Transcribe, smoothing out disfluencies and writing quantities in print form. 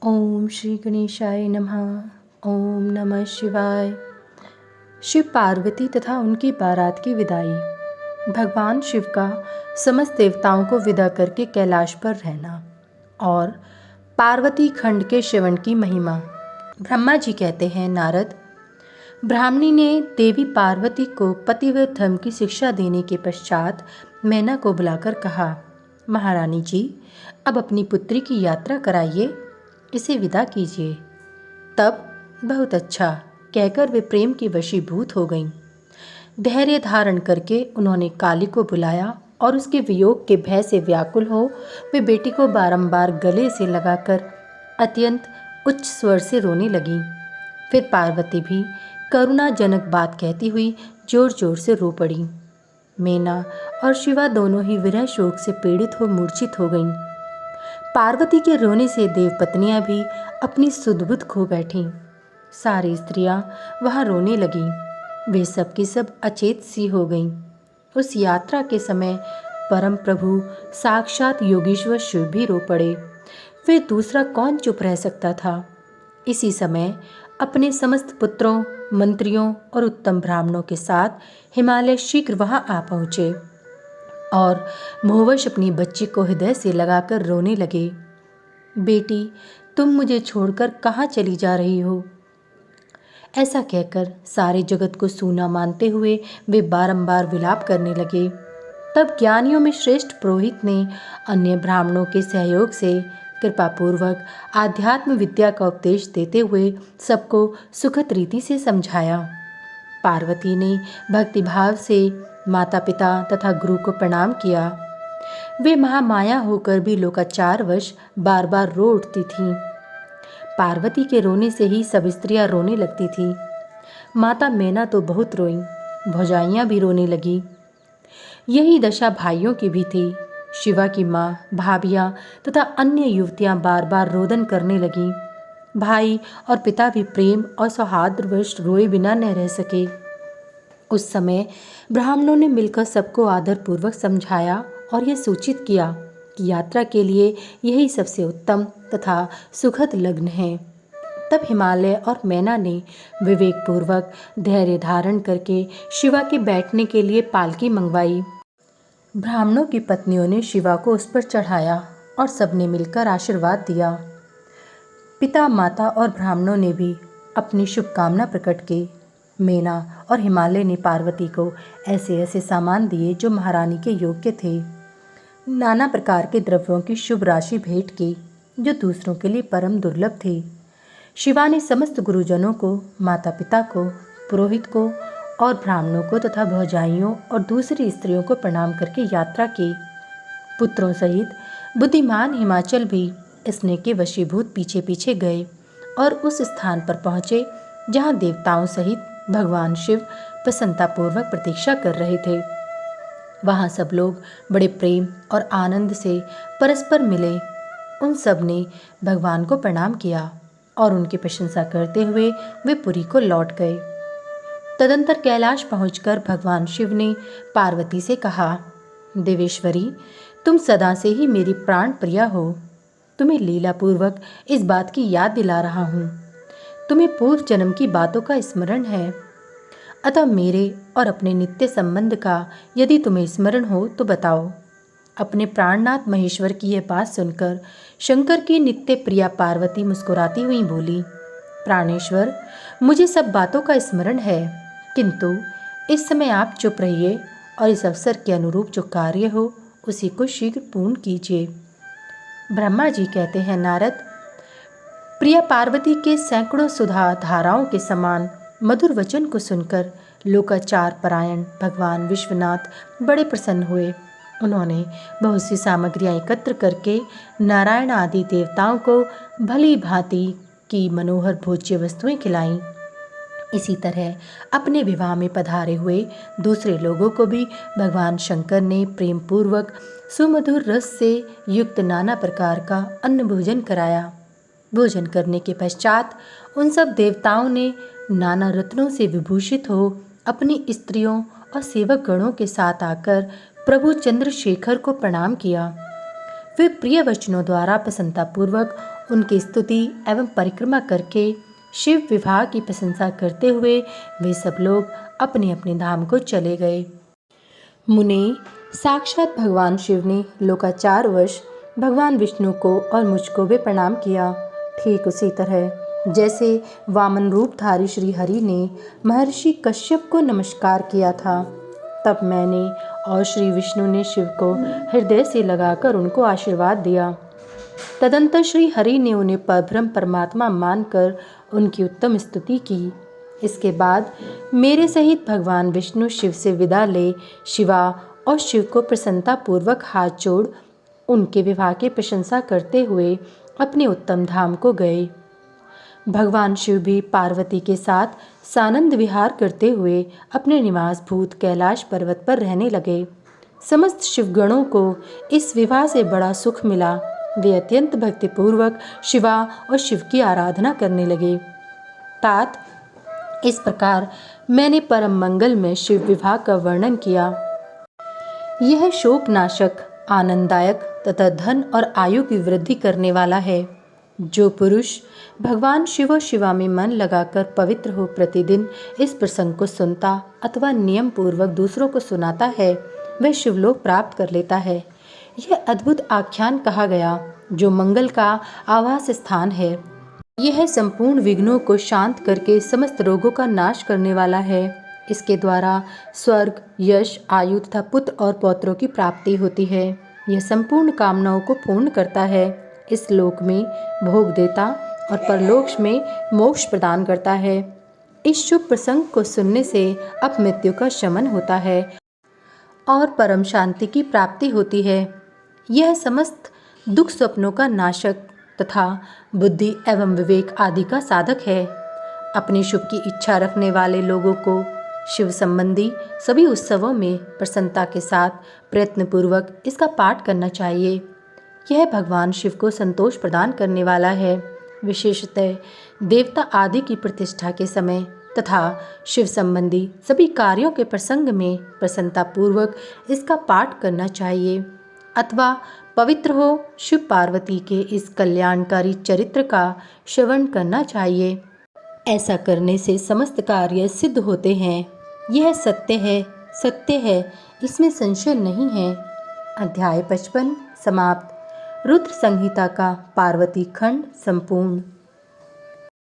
ओम श्री गणेशाय नमः। ओम नमः शिवाय। शिव पार्वती तथा उनकी बारात की विदाई। भगवान शिव का समस्त देवताओं को विदा करके कैलाश पर रहना और पार्वती खंड के श्रवण की महिमा। ब्रह्मा जी कहते हैं, नारद, ब्राह्मणी ने देवी पार्वती को पतिव्रत धर्म की शिक्षा देने के पश्चात मैना को बुलाकर कहा, महारानी जी, अब अपनी पुत्री की यात्रा कराइए, इसे विदा कीजिए। तब बहुत अच्छा कहकर वे प्रेम की वशीभूत हो गईं। धैर्य धारण करके उन्होंने काली को बुलाया और उसके वियोग के भय से व्याकुल हो वे बेटी को बारंबार गले से लगाकर अत्यंत उच्च स्वर से रोने लगी। फिर पार्वती भी करुणाजनक बात कहती हुई जोर जोर से रो पड़ी। मैना और शिवा दोनों ही विरह शोक से पीड़ित हो मूर्छित हो गईं। पार्वती के रोने से देवपत्नियां भी अपनी सुध-बुध खो बैठीं। सारी स्त्रियां वहां रोने लगीं। वे सब की सब अचेत सी हो गईं। उस यात्रा के समय परम प्रभु साक्षात योगीश्वर शिव भी रो पड़े। वे दूसरा कौन चुप रह सकता था। इसी समय अपने समस्त पुत्रों, मंत्रियों और उत्तम ब्राह्मणों के साथ हिमालय शीघ्र वहां आ पहुंचे और मोहवश अपनी बच्ची को हृदय से लगाकर रोने लगे। बेटी, तुम मुझे छोड़कर कहाँ चली जा रही हो? ऐसा कहकर सारे जगत को सूना मानते हुए वे बारंबार विलाप करने लगे। तब ज्ञानियों में श्रेष्ठ पुरोहित ने अन्य ब्राह्मणों के सहयोग से कृपापूर्वक आध्यात्म विद्या का उपदेश देते हुए सबको सुखद रीति से समझाया। पार्वती ने भक्तिभाव से माता पिता तथा गुरु को प्रणाम किया। वे महामाया होकर भी लोकाचारवश बार बार रो उठती थीं। पार्वती के रोने से ही सब स्त्रियां रोने लगती थीं। माता मैना तो बहुत रोईं, भौजाइयां भी रोने लगी। यही दशा भाइयों की भी थी। शिवा की माँ, भाभियाँ तथा अन्य युवतियां बार बार रोदन करने लगीं। भाई और पिता भी प्रेम और सौहार्दवश रोए बिना न रह सके। उस समय ब्राह्मणों ने मिलकर सबको आदरपूर्वक समझाया और यह सूचित किया कि यात्रा के लिए यही सबसे उत्तम तथा सुखद लग्न है। तब हिमालय और मैना ने विवेकपूर्वक धैर्य धारण करके शिवा के बैठने के लिए पालकी मंगवाई। ब्राह्मणों की पत्नियों ने शिवा को उस पर चढ़ाया और सबने मिलकर आशीर्वाद दिया। पिता, माता और ब्राह्मणों ने भी अपनी शुभकामना प्रकट की। मैना और हिमालय ने पार्वती को ऐसे ऐसे सामान दिए जो महारानी के योग्य थे। नाना प्रकार के द्रव्यों की शुभ राशि भेंट की जो दूसरों के लिए परम दुर्लभ थी। शिवा ने समस्त गुरुजनों को, माता पिता को, पुरोहित को और ब्राह्मणों को तथा भौजाइयों और दूसरी स्त्रियों को प्रणाम करके यात्रा की। पुत्रों सहित बुद्धिमान हिमाचल भी स्नेह के वशीभूत पीछे पीछे गए और उस स्थान पर पहुँचे जहाँ देवताओं सहित भगवान शिव प्रसन्नतापूर्वक प्रतीक्षा कर रहे थे। वहाँ सब लोग बड़े प्रेम और आनंद से परस्पर मिले। उन सब ने भगवान को प्रणाम किया और उनकी प्रशंसा करते हुए वे पुरी को लौट गए। तदंतर कैलाश पहुंचकर भगवान शिव ने पार्वती से कहा, देवेश्वरी, तुम सदा से ही मेरी प्राण प्रिया हो। तुम्हें लीलापूर्वक इस बात की याद दिला रहा हूँ। तुम्हें पूर्व जन्म की बातों का स्मरण है, अतः मेरे और अपने नित्य संबंध का यदि तुम्हें स्मरण हो तो बताओ। अपने प्राणनाथ महेश्वर की यह बात सुनकर शंकर की नित्य प्रिया पार्वती मुस्कुराती हुई बोली, प्राणेश्वर, मुझे सब बातों का स्मरण है, किंतु इस समय आप चुप रहिए और इस अवसर के अनुरूप जो कार्य हो उसी को शीघ्र पूर्ण कीजिए। ब्रह्मा जी कहते हैं, नारद, प्रिया पार्वती के सैकड़ों सुधा धाराओं के समान मधुर वचन को सुनकर लोकाचार परायण भगवान विश्वनाथ बड़े प्रसन्न हुए। उन्होंने बहुत सी सामग्रियां एकत्र करके नारायण आदि देवताओं को भली भांति की मनोहर भोज्य वस्तुएं खिलाईं। इसी तरह अपने विवाह में पधारे हुए दूसरे लोगों को भी भगवान शंकर ने प्रेम पूर्वक सुमधुर रस से युक्त नाना प्रकार का अन्न भोजन कराया। भोजन करने के पश्चात उन सब देवताओं ने नाना रत्नों से विभूषित हो अपनी स्त्रियों और सेवक गणों के साथ आकर प्रभु चंद्रशेखर को प्रणाम किया। वे प्रिय वचनों द्वारा प्रसन्नतापूर्वक उनकी स्तुति एवं परिक्रमा करके शिव विवाह की प्रशंसा करते हुए वे सब लोग अपने अपने धाम को चले गए। मुने, साक्षात भगवान शिव ने लोकाचारवश भगवान विष्णु को और मुझको भी प्रणाम किया। ठीक उसी तरह जैसे वामन रूपधारी श्री हरि ने महर्षि कश्यप को नमस्कार किया था, तब मैंने और श्री विष्णु ने शिव को हृदय से लगाकर उनको आशीर्वाद दिया। तदंतर श्री हरि ने उन्हें परब्रह्म परमात्मा मानकर उनकी उत्तम स्तुति की। इसके बाद मेरे सहित भगवान विष्णु शिव से विदा ले शिवा और शिव को प्रसन्नतापूर्वक हाथ जोड़ उनके विवाह की प्रशंसा करते हुए अपने उत्तम धाम को गए। भगवान शिव भी पार्वती के साथ सानंद विहार करते हुए अपने निवास भूत कैलाश पर्वत पर रहने लगे। समस्त शिवगणों को इस विवाह से बड़ा सुख मिला। वे अत्यंत भक्तिपूर्वक शिवा और शिव की आराधना करने लगे। तात, इस प्रकार मैंने परम मंगल में शिव विवाह का वर्णन किया। यह शोकनाशक, आनंददायक तथा धन और आयु की वृद्धि करने वाला है। जो पुरुष भगवान शिव और शिवा में मन लगाकर पवित्र हो प्रतिदिन इस प्रसंग को सुनता अथवा नियम पूर्वक दूसरों को सुनाता है, वह शिवलोक प्राप्त कर लेता है। यह अद्भुत आख्यान कहा गया जो मंगल का आवास स्थान है। यह संपूर्ण विघ्नों को शांत करके समस्त रोगों का नाश करने वाला है। इसके द्वारा स्वर्ग, यश, आयु तथा पुत्र और पौत्रों की प्राप्ति होती है। यह संपूर्ण कामनाओं को पूर्ण करता है। इस लोक में भोग देता और परलोक में मोक्ष प्रदान करता है। इस शुभ प्रसंग को सुनने से अपमृत्यु का शमन होता है और परम शांति की प्राप्ति होती है। यह समस्त दुख स्वप्नों का नाशक तथा बुद्धि एवं विवेक आदि का साधक है। अपने शुभ की इच्छा रखने वाले लोगों को शिव संबंधी सभी उत्सवों में प्रसन्नता के साथ प्रयत्नपूर्वक इसका पाठ करना चाहिए। यह भगवान शिव को संतोष प्रदान करने वाला है। विशेषतः देवता आदि की प्रतिष्ठा के समय तथा शिव संबंधी सभी कार्यों के प्रसंग में प्रसन्नतापूर्वक इसका पाठ करना चाहिए, अथवा पवित्र हो शिव पार्वती के इस कल्याणकारी चरित्र का श्रवण करना चाहिए। ऐसा करने से समस्त कार्य सिद्ध होते हैं। यह सत्य है, इसमें संशय नहीं है। अध्याय 55 समाप्त। रुद्र संहिता का पार्वती खंड संपूर्ण।